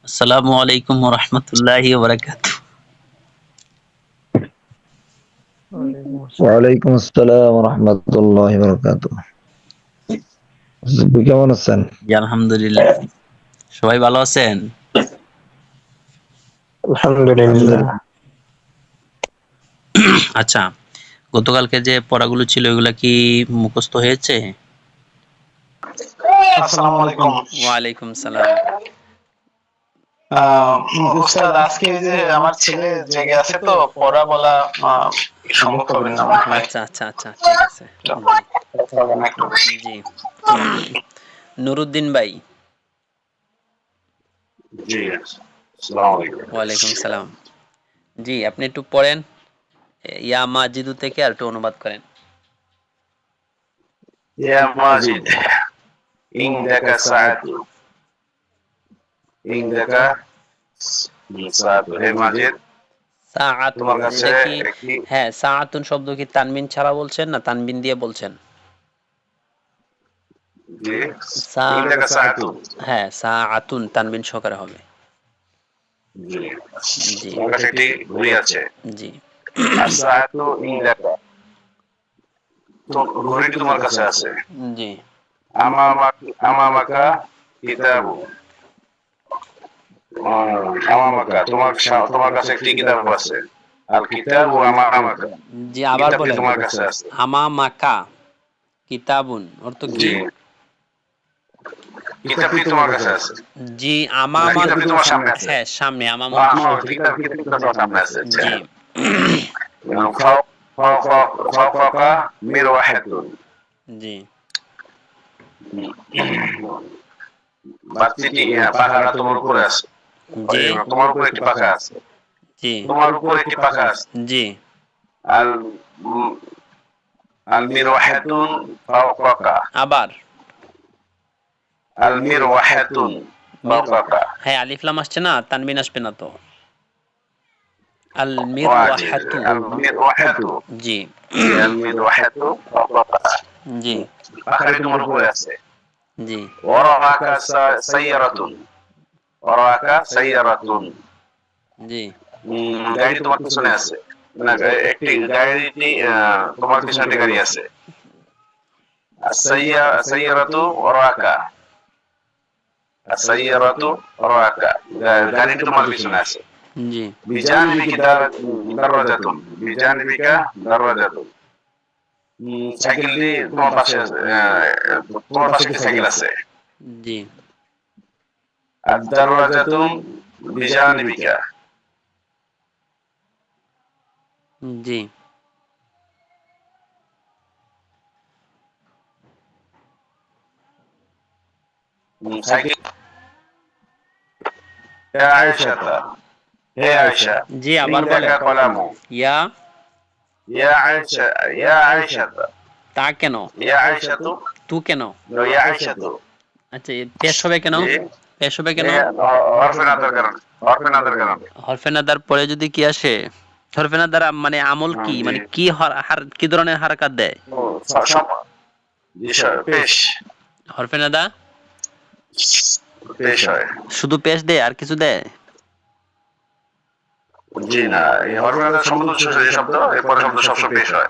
আসসালামু আলাইকুম ওয়া রাহমাতুল্লাহি ওয়া বারাকাতুহু। ওয়ালাইকুম আসসালাম। ওয়ালাইকুম আসসালাম রহমতুল্লাহ বরকাত। কেমন আছেন? জি, আলহামদুলিল্লাহ। সবাই ভালো আছেন? আলহামদুলিল্লাহ। আলহামদুলিল্লাহ। আচ্ছা, গতকালকে যে পড়াগুলো ছিল ওগুলা কি মুখস্থ হয়েছে? আসসালামু আলাইকুম। ওয়ালাইকুম সালাম। উস্তাদ, আজকে এই যে আমার ছেলে জেগে আছে তো পড়া বলা সম্ভব হবে না মনে হয়। আচ্ছা আচ্ছা আচ্ছা, ঠিক আছে। জি করতে হবে না একটু। জি। নুরুদ্দিন ভাই। জি, আসসালামু আলাইকুম। ওয়ালাইকুম সালাম। জি, আপনি একটু পড়েন। ইয়া মাজিদু থেকে আর একটু অনুবাদ করেন। ইয়া মাজিদ, ইনদাকা সাআতু, ইনদাকা সাআতু। হে মাজিদ, তোমার সাআতুন, কাছে এটা কি? একটি হ্যাঁ, সাআতুন শব্দ কি তানবিন ছাড়া বলছেন না তানবিন দিয়ে বলছেন? জি, সা ইনদাকা সাআতু। হ্যাঁ, সাআতুন তানবিন সহকারে হবে। জি, জি তোমার কাছে একটি ঘড়ি আছে। জি as-সাআতু ইনদাকা, তো ঘড়িটি তোমার কাছে আছে। জি আমামাকা কিতাবু, আমামাকা তোমার কাছে একটি কিতাব আছে। আল কিতাবু আমামাকা, জি, আবার কিতাবটি বলেন। তোমার কাছে আছে। আমামাকা কিতাবুন অর্থ কি? জি, কিতাবটি তোমার কাছে আছে। জি, না, আমামা। কিতাবটি তোমার সামনে আছে। হ্যাঁ, সামনে আমাম অর্থ। হ্যাঁ, কিতাবটি তোমার সামনে আছে। আচ্ছা। জি ফাওকাকা মিরওয়াহাতুন, জি বাচ্চাটি পাখাটা তোমার উপরে আছে। জি তোমার উপরে একটি পাখা আছে। জি তোমার উপরে একটি পাখা আছে। জি আল আল মিরওয়াহাতুন ফাওকাকা, আবার আল মিরওয়াহাতুন মির। ফাওকাকা। হ্যাঁ, আলিফ লাম আসছে না, তানবিন আসবে না তো। আল ওয়াজি, মিরওয়াহাতু। আল মিরওয়াহাতু। জি জি, আল মিরওয়াহাতু ফাওকাকা, জি পাখাটি তোমার উপরে আছে। জি ওয়ারাকা সাইয়ারাতুন, ওয়ারাকা সাইয়ারাতুন, জি গাড়ি তোমার পিছনে আছে। না, একটি গাড়িটি তোমার পিছনে একটি গাড়ি আছে। সাইয়ারাতু ওয়ারাকা, সাইয়ারাতু ওয়ারাকা, গাড়িটি তোমার পিছনে আছে। জি বিজানিবিকা দারওয়াজাতুন, বিজানিবিকা দারওয়াজাতুন, সাইকেলটি তোমার পাশে আছে। তোমার পাশে একটি সাইকেল আছে। জি আদ-দারওয়াজাতুন বিজানিবিকা, জি সাইকেল। ইয়া আয়েশাতা, হে আয়েশা, জি আবার বলেন। ইনদাকা কলামু, ইয়া ইয়া আয়েশা, ইয়া আয়েশাতা, তা কেন? ইয়া আয়েশাতু, তু কেন? ইয়া আয়েশাতু। আচ্ছা, পেশ হবে কেন? জি, পেশ হবে কেন? হরফে নাদার কারণে, হরফে নাদার কারণে। হরফে নাদার পরে যদি কি আসে? হরফে নাদার মানে আমল কি, জি, মানে কি কি ধরনের হারাকাত দেয়? ও, জি, পেশ, হরফে নাদা পেশ হয়। শুধু পেশ দেয় আর কিছু দেয়? জি না, এই হরফে নাদার শব্দ শেষে যে শব্দ, এরপরে শব্দ সবসময় পেশ হয়।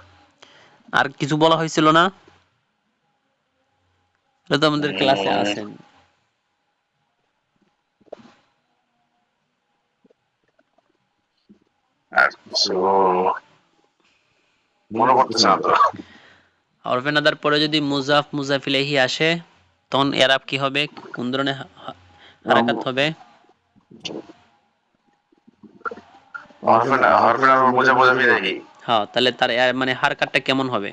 আর কিছু বলা হয়েছিল না? এটা তো আমাদের ক্লাসে আছেন। আর কিছু মনে পড়তেছে না তো। হরফে নাদার পরে যদি মুজাফ মুজাফ ইলাইহি আসে, তখন এরাব কি হবে? কোন ধরনের হারাকাত হবে? হরফে নাদার মোজা মোজা মিলাহি। হ্যাঁ, তাহলে তার মানে হারকাতটা কেমন হবে?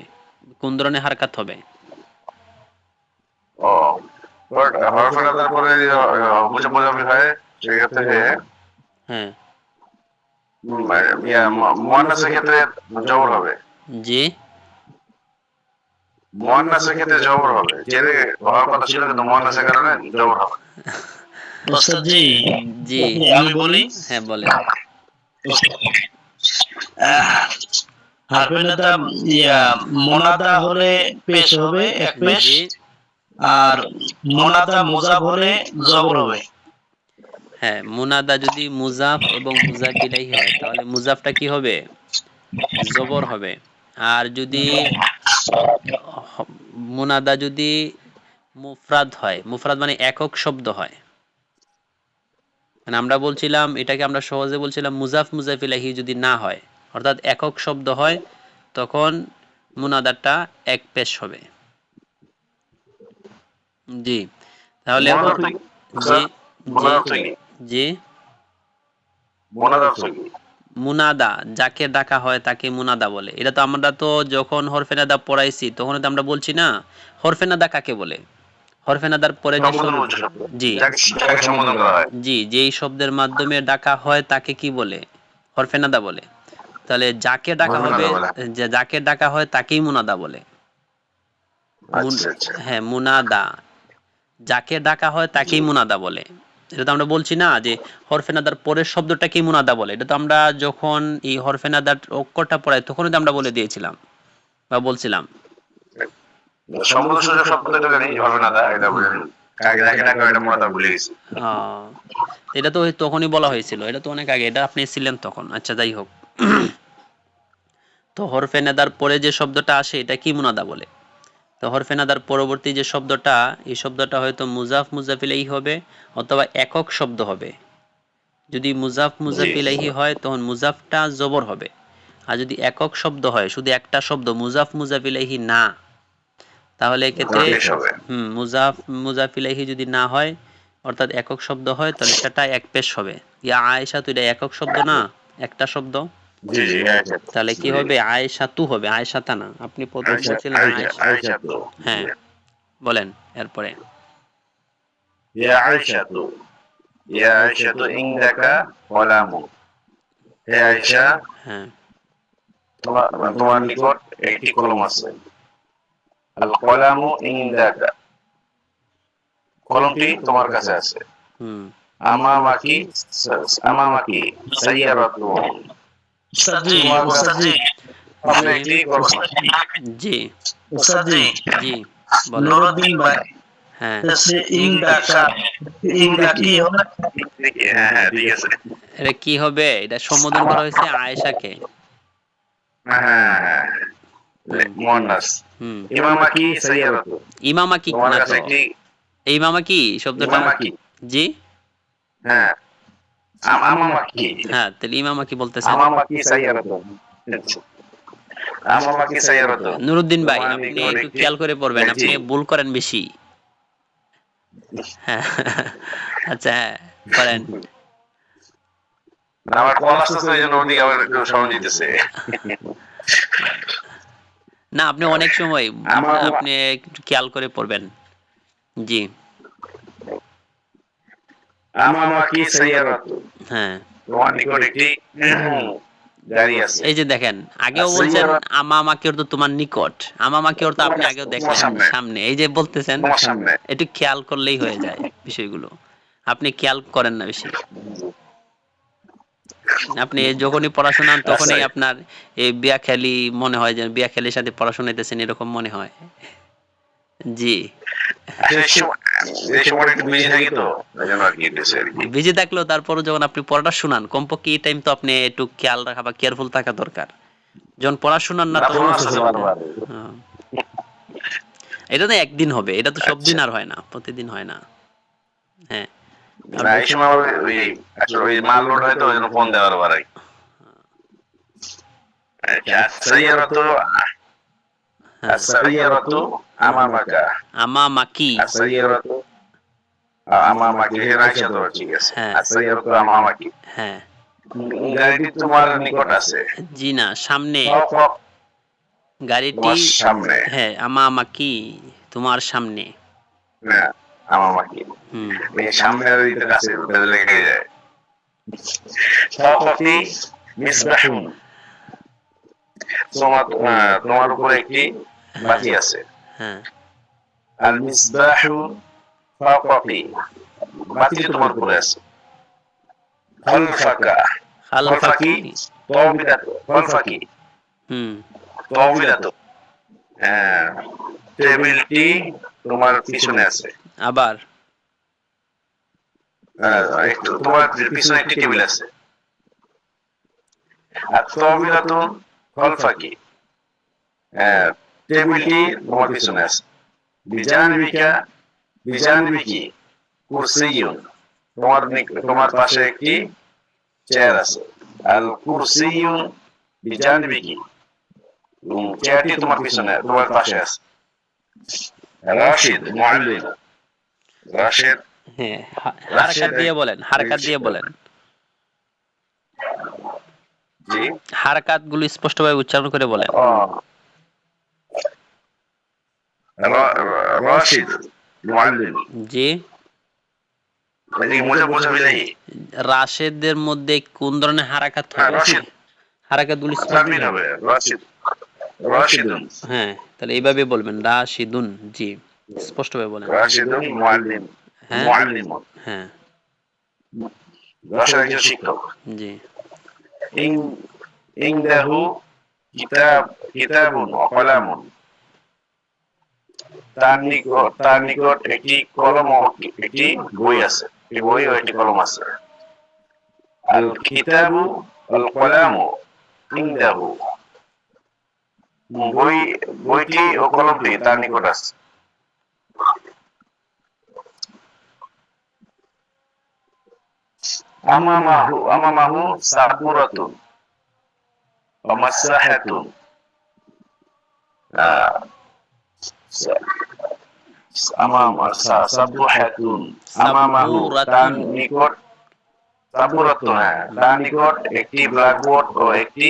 কোন ধরনের হারকাত হবে? ও, হরফে নাদার পরে মোজা মোজা হয়, সেক্ষেত্রে হ্যাঁ মুয়ান্নাসের ক্ষেত্রে জবর হবে। জি মুয়ান্নাসের ক্ষেত্রে জবর হবে। জেরে হওয়ার কথা ছিল, কিন্তু মুয়ান্নাসের কারণে জবর হবে। ওস্তাদ জি, জি আমি বলি। হ্যাঁ বলেন। হারফে নাদা মোনাদা হলে পেশ হবে এক পেশ, জি আর মোনাদা মোজাব হলে জবর হবে। হ্যাঁ, মুনাদা যদি মুজাফ এবং মুজাফ ইলাইহি হয় তাহলে মুজাফটা কি হবে? জবর হবে। আর যদি মুনাদা যদি মুফরাদ হয়, মুফরাদ মানে একক শব্দ হয়, মানে আমরা বলছিলাম এটাকে আমরা সহজে বলছিলাম মুজাফ মুজাফ ইলাইহি যদি না হয়, অর্থাৎ একক শব্দ হয়, তখন মুনাদাটা এক পেশ হবে। জি, তাহলে মুনাদা কি? জি জি মুনাদা কি? জি মুনাদা কি? মুনাদা যাকে ডাকা হয় তাকে মুনাদা বলে। এটা তো আমরা তো যখন হরফে নাদা পড়াইছি তখন তো আমরা বলছি না হরফে নাদা কাকে বলে। হরফে নাদার পরে যে সম্বোধনবোধক শব্দ। জি যাকে সম্বোধন করা হয়। জি যেই শব্দের মাধ্যমে ডাকা হয় তাকে কি বলে? হরফে নাদা বলে। তাহলে যাকে ডাকা হবে, মুনাদা বলে। যে যাকে ডাকা হয় তাকেই মুনাদা বলে। আচ্ছা আচ্ছা। হ্যাঁ, মুনাদা যাকে ডাকা হয় তাকেই মুনাদা বলে। এটা তো আমরা বলছি না যে হরফে নাদার পরের শব্দটাকেই মুনাদা বলে। এটা তো আমরা যখন এই হরফে নাদার অক্ষরটা পড়াই তখনই তো আমরা বলে দিয়েছিলাম বা বলছিলাম। সম্বোধনসূচক শব্দটা জানি মুনাদা, এটা বলেন। কাকে যাকে ডাকা হয় এটা মুনাদা ভুলে গেছি। আহ, এটা তো তখনই বলা হয়েছিল, এটা তো অনেক আগে, এটা আপনি ছিলেন তখন। আচ্ছা, যাই হোক। তো হরফে নাদার পরে যে শব্দটা আসে এটা কি মুনাদা বলে। তো হরফে নাদার পরবর্তী যে শব্দটা, এই শব্দটা হয়তো মুজাফ মুজাফ ইলাইহি হবে অথবা একক শব্দ হবে। যদি মুজাফ মুজাফ ইলাইহি হয় তখন মুজাফটা জবর হবে। আর যদি একক শব্দ হয়, শুধু একটা শব্দ মুজাফ মুজাফ ইলাইহি না, তাহলে এক্ষেত্রে মুজাফ মুজাফ ইলাইহি যদি না হয়, অর্থাৎ একক শব্দ হয়, তাহলে সেটা এক পেশ হবে। ইয়া আয়েশা, তো এটা একক শব্দ না, একটা শব্দ। জি জি। তাহলে কি হবে? আয়েশা তু হবে, আয়েশা তা না। আপনি প্রথম বলছিলেন আয়েশা। আয়েশা তো। হ্যাঁ, বলেন এরপরে। ইয়া আয়েশা তো। ইয়া আয়েশা তো ইনদাকা কলামু। হে আয়েশা, হ্যাঁ, তোমার নিকট একটি কলম আছে। আল কলামু ইনদাকা, কলমটি তোমার কাছে আছে। হুম, আমামাকি, আমামাকি সাইয়ারাতু, উস্তাদজি, তোমার কাছে উস্তাদজি, সামনে একটি কলম আছে। জি উস্তাদজি, জি বলেন। নুরুদ্দিন ভাই, হ্যাঁ, সে ইংদাকা, ইংদা কি হবে? হ্যাঁ হ্যাঁ ঠিক আছে। এটা কি হবে? এটা সম্বোধন করা হয়েছে আয়েশাকে। হ্যাঁ হ্যাঁ, হুম মুয়ান্নাস। হুম ইমামাকি সাইয়ারাতু, ইমামা কি তোমার না কাছে তো, একটি এই মামা কি শব্দটা? ইমামাকি। জি হ্যাঁ, আমামাকি, হ্যাঁ, তাহলে ইমামা কি বলতেছেন? আমামাকি সাইয়ারাতু, আমামাকি সাইয়ারাতু। নুরুদ্দিন ভাই, তোমার আপনি নিকট একটু একটি খেয়াল করে পড়বেন, জি। আপনি ভুল করেন বেশি। হ্যাঁ, আচ্ছা, হ্যাঁ করেন। আমার কল আসতেছে, এই জন্য ওদিকে আবার একটু সময় দিতেছে। না, আপনি অনেক সময় আপনি একটু খেয়াল করে পড়বেন। জি আমামাকি সাইয়ারাতু, হ্যাঁ, তোমার নিকট একটি গাড়ি আছে। এই যে দেখেন, আগেও বলছেন আমামাকে অর্থ তোমার নিকট, আমামাকে অর্থ আপনি আগেও দেখলেন সামনে, এই যে বলতেছেন, তোমার সামনে। একটু খেয়াল করলেই হয়ে যায় বিষয়গুলো। আপনি খেয়াল করেন না বেশি। আপনি যখনই পড়াশোনা তখনই আপনার এই বিয়াখালি মনে হয়, যে বিয়াখালির সাথে পড়াশোনা হইতেছেন এরকম মনে হয়। জি, এই সময়টা একটু বিজি থাকি তো, এই জন্য আর কি দিতেছে আর কি। বিজি থাকলেও তারপরও যখন আপনি পড়াটা শুনান, কমপক্ষে এই টাইম তো আপনি একটু খেয়াল রাখা বা কেয়ারফুল থাকা দরকার। যখন পড়াশোনার না তখন হ্যাঁ। এটা তো একদিন হবে, এটা তো সব দিন আর হয় না, প্রতিদিন হয় না। হ্যাঁ, না, এই সময় আবার ওই আসলে ওই মাল লোড হয় তো, ওই জন্য ফোন দেওয়ার বাড়াই। সাইয়ারাতু, সাইয়ারাতু আমামাকা, আমামাকি, সাইয়ারাতু আমামাকি, আয়েশা তো ঠিক আছে। হ্যাঁ সাইয়ারাতু আমামাকি, হ্যাঁ, গাড়িটি তোমার নিকট আছে। জি না, সামনে গাড়িটি, তোমার সামনে। হ্যাঁ, আমামাকি তোমার সামনে। না, আমামাকি, হুম, এই সামনে দিতে কাছে লেগে যায়। ফাওকাতি মিসবাহুন, তোমার উপরে একটি বাতি আছে। হ্যাঁ, আল মিসবাহু ফাওকাতি, বাতি তোমার উপরে আছে। খালফাকা, খালফাকি তাওবিলাতু, খালফাকি হুম, তাওবিলাতু, টেবিলটি তোমার পিছনে আছে। আবার তোমার পিছনে একটি টেবিল আছে। আর তাওবিলাতুন খলফাকি, টেবিলটি তোমার পিছনে আছে। বিজানিবিকি কুরসিয়ুন, তোমার পাশে একটি চেয়ার আছে। আল কুরসিয়ুন বিজানিবিকি, চেয়ারটি তোমার পিছনে, তোমার পাশে আছে। রাশিদ মুআল্লিম, রাশিদ হ্যাঁ, হারকাত দিয়ে বলেন, হারকাত দিয়ে বলেন। জি, হারকাত গুলো স্পষ্টভাবে উচ্চারণ করে বলেন। রাশিদ মুআল্লিম, জি, এদিকে বোঝা বিদায়ী। রাশেদের মধ্যে কোন ধরনের হারাকাত হবে? রাশিদ হারাকাত গুলো তানবিন হবে, রাশিদ রাশিদুন, হ্যাঁ, তাহলে এইভাবে বলবেন, রাশিদুন। জি, স্পষ্টভাবে বলেন। রাশিদুন মুআল্লিম, হ্যাঁ, মুআল্লিমুন, হ্যাঁ, রাশিদ একজন শিক্ষক। জি, ইনদাহু কিতাবুন ওয়া কলামুন, তার নিকট একটি কলম ও একটি বই আছে, একটি বই ও একটি কলম আছে। আল কিতাবু ওয়াল কলামু ইনদাহু, বইটি ও কলমটি তার নিকট আছে। আমামাহু সাবুরাতুন ওয়া মাসসাহাতুন, সাবুহাতুন, আমামাহু তার নিকট, সাবুরাতুন, তার নিকট একটি ব্ল্যাকবোর্ড ও একটি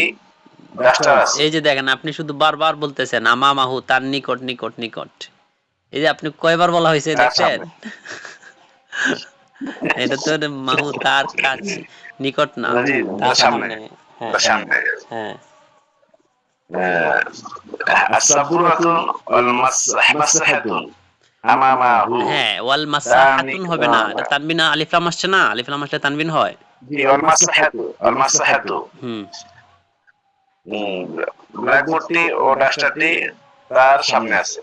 ডাস্টার আছে। এই যে দেখেন, আপনি শুধু বারবার বলতেছেন আমামাহু, তার নিকট নিকট নিকট। এই যে আপনি কয়বার বলা হয়েছে দেখছেন? এটা তো মাহু তার কাছে, নিকট না, তার সামনে। হ্যাঁ, সামনে। হ্যাঁ, আস-সাবুরাতুন ওয়াল মাসসাহাতুন আমামাহু, হ্যাঁ, ওয়াল মাসাহাতুন হবে না, এটা তানবিন, আলিফ লাম আসছে না, আলিফ লাম আসলে তানবিন হয়। জি, ওয়াল মাসসাহাতু, হুম, ব্ল্যাকবোর্ডটি ও ডাস্টারটি তার সামনে আছে।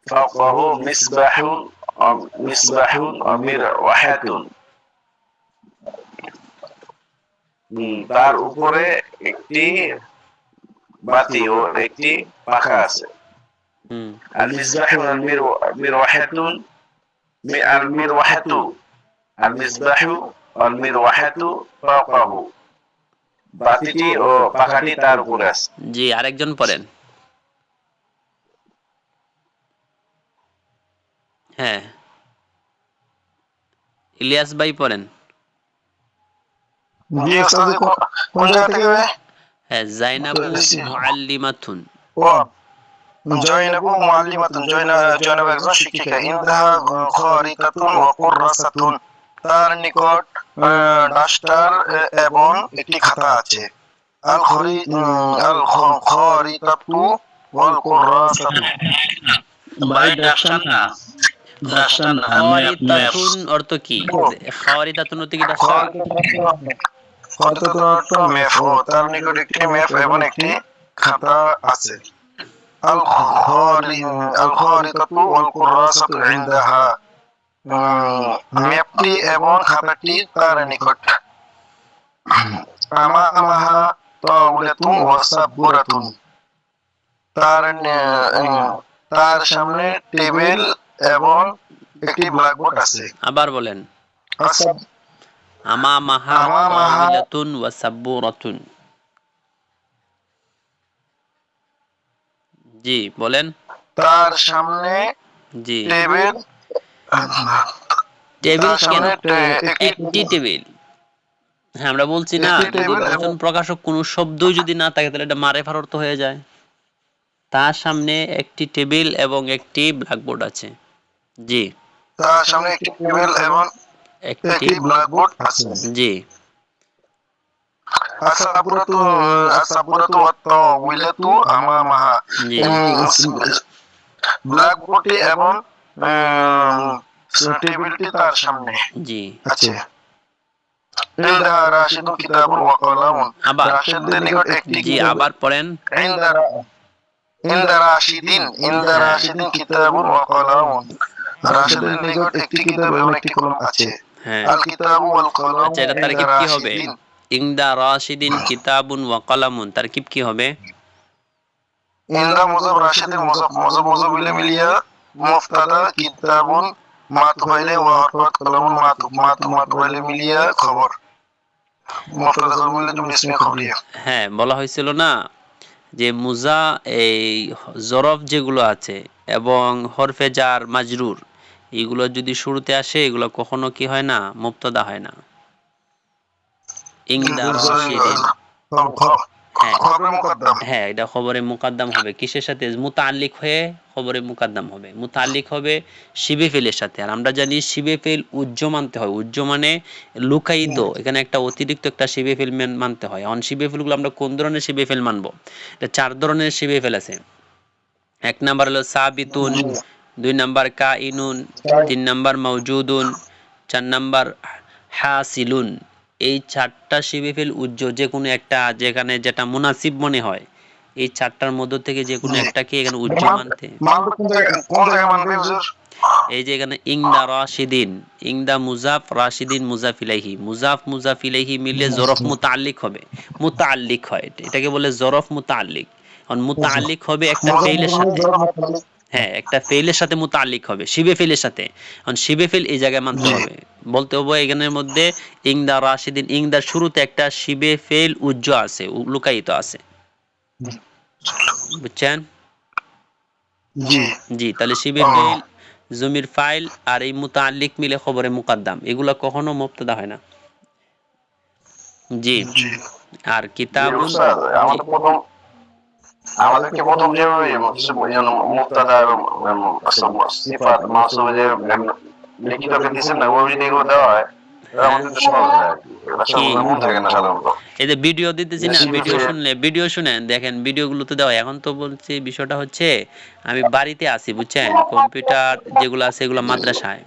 ফাওকাহু মিসবাহুন ওয়া মিরওয়াহাতুন, তার উপরে একটি বাতি ও একটি পাখা আছে। হুম, আল মিসবাহু ওয়াল মিরওয়াহাতুন, আল মিরওয়াহাতু, আল মিসবাহু ওয়াল মিরওয়াহাতু ফাওকাহু, বাতিটি ও পাখাটি তার উপরে আছে। জি, আরেকজন পড়েন। হ্যাঁ, ইলিয়াস ভাই পড়েন। জি ওস্তাদ, কোন জায়গা থেকে? হ্যাঁ, জাইনাবু মুআল্লিমাতুন। ও, জয়নাবু মুআল্লিমাতুন, জয়নাব একজন শিক্ষিকা। ইনদাহা খারিতাতুন ওয়া কুররাসাতুন, তার নিকট ডাস্টার এবং একটি খাতা আছে। আল খারিতাতু ওয়াল কুররাসাতু, ভাই ডাস্টার না, ডাস্টার না, খারিতাতুন অর্থ কি? খারিতাতুন অর্থ কি ডাস্টার? খারিতাতুন অর্থ ম্যাপ, ও তার নিকট একটি ম্যাপ এবং একটি খাতা আছে। আল খারিতাতু ওয়াল কুররাসাতু ইনদাহা, ম্যাপটি এবং খাতাটি তার নিকট। আমাহা তাওলাতুন ওয়া সাবুরাতুন, তার সামনে টেবিল এবং একটি ব্ল্যাকবোর্ড আছে। আবার বলেন। আমামাহা তাওলাতুন ওয়া সাবুরাতুন। জি, বলেন। তার সামনে জি, টেবিল, টেবিল তার কেন? সামনে একটি টেবিল। হ্যাঁ, আমরা বলছি না, একটি যদি টেবিল বচন প্রকাশক কোনো শব্দই যদি না থাকে তাহলে এটা মারেফার অর্থ হয়ে যায়। তার সামনে একটি টেবিল এবং একটি ব্ল্যাকবোর্ড আছে। জি, তার সামনে একটি টেবিল এবং একটি, একটি ব্ল্যাকবোর্ড আছে। জি, আস-সাবুরাতু ওয়াত তাওবিলাতু আমামাহা, জি, ব্ল্যাকবোর্ডটি এবং টেবিলটি তার সামনে জি। আছে। ইনদাহা রাশিদুন কিতাবুন ওয়া কলামুন, আবার রাশিদের নিকট একটি জি, আবার পড়েন। ইনদা রাশিদিন কিতাবুন ওয়া কলামুন, রাশেদের নিকট একটি কিতাব এবং একটি কলম আছে। হ্যাঁ আল কিতাবু ওয়াল কলম আচ্ছা এটা তারকিব কি হবে? ইনদা রাশিদিন কিতাবুন ওয়া কলামুন, তারকিব কি হবে? ইনদা মুজাফ রাশেদের মুজাফ মুজাফ মুজাফ ইলে মিলিয়া মুফতাদা কিতাবুন মাতুফ ইলে ওয়া হরফাত কলমুন মাতুফ ইলে মিলিয়া খবর মুফতাদা খবর মিলিয়া জুমলা ইসমিয়া খবরিয়া। হ্যাঁ বলা হয়েছিল না যে মুজা এই জরফ যেগুলো আছে এবং হরফে জার মাজরুর এগুলো যদি শুরুতে আসে এগুলো কখনো কি হয় না, মুবতাদা হয় না। ইনদা রাশিদিন, হ্যাঁ খবরে মুকদ্দম। হ্যাঁ এটা খবরে মুকাদ্দাম হবে কিসের সাথে? মুতাআল্লিক হয়ে খবরে মুকাদ্দাম হবে, মুতাআল্লিক হবে শিবে ফেলের সাথে। আর আমরা জানি শিবে ফেল উজ্জ মানতে হয়, উজ্জ মানে লুকায়িত, এখানে একটা অতিরিক্ত একটা শিবে ফেল মানতে হয়। এখন শিবে ফেলগুলো আমরা কোন ধরনের শিবে ফেল মানবো? এটা 4 ধরনের শিবে ফেল আছে। 1 নাম্বার হলো সাবিতুন, 2 নাম্বার কাইনুন, 3 নাম্বার মাওজুদুন, 4 নাম্বার হাসিলুন। এই 4টা শিবে ফেল উজ্জ যে কোনো একটা, যেখানে যেটা মুনাসিব মনে হয় এই 4টার মধ্য থেকে যে কোনো একটাকে এখানে উজ্জ মানতে। মানবে কোন জায়গায় মানবে হুজুর? এই যে এখানে ইংদা রাশিদিন, ইংদা মুজাফ, রাশিদিন মুজাফ ইলাইহি, মুজাফ মুজাফ ইলাইহি মিলে জরফ মুতাআল্লিক হবে, মুতাআল্লিক হয়, এটাকে বলে জরফ মুতাআল্লিক। এখন মুতাআল্লিক হবে একটা ফেইলের সাথে, হ্যাঁ একটা ফেইলের সাথে মুতাআল্লিক হবে, শিবে ফেইলের সাথে। এখন শিবে ফেইল এই জায়গায় মানতে হবে, বলতে হবে এখানের মধ্যে ইংদা রাশিদিন, ইংদার শুরুতে একটা শিবে ফেইল উজ্জ আছে, লুকায়িত আছে, বুঝছেন? জি জি তাহলে শিবে ফেইল, জমির ফাইল আর এই মুতাআল্লিক মিলে খবরে মুকাদ্দাম, এগুলো কখনো মুবতাদা হয় না। জি জি আর কিতাবুন, আমাদের প্রথম আমাদেরকে প্রথম যেভাবে মুক্তাদা এবং সিফাত মাসুব যে লিখিতকে দিচ্ছেন না, ওই যদি এগুলো দেওয়া হয় আমাদের তো সহজ হয় আর কি, এটা সহজ মনে থাকে না সাধারণত। এই যে ভিডিও দিতেছি না, ভিডিও শুনলে, ভিডিও শুনেন, দেখেন ভিডিওগুলো তো দেওয়া। এখন তো বলছি বিষয়টা হচ্ছে আমি বাড়িতে আছি, বুঝছেন, কম্পিউটার যেগুলো আছে এগুলো মাদ্রাসায়,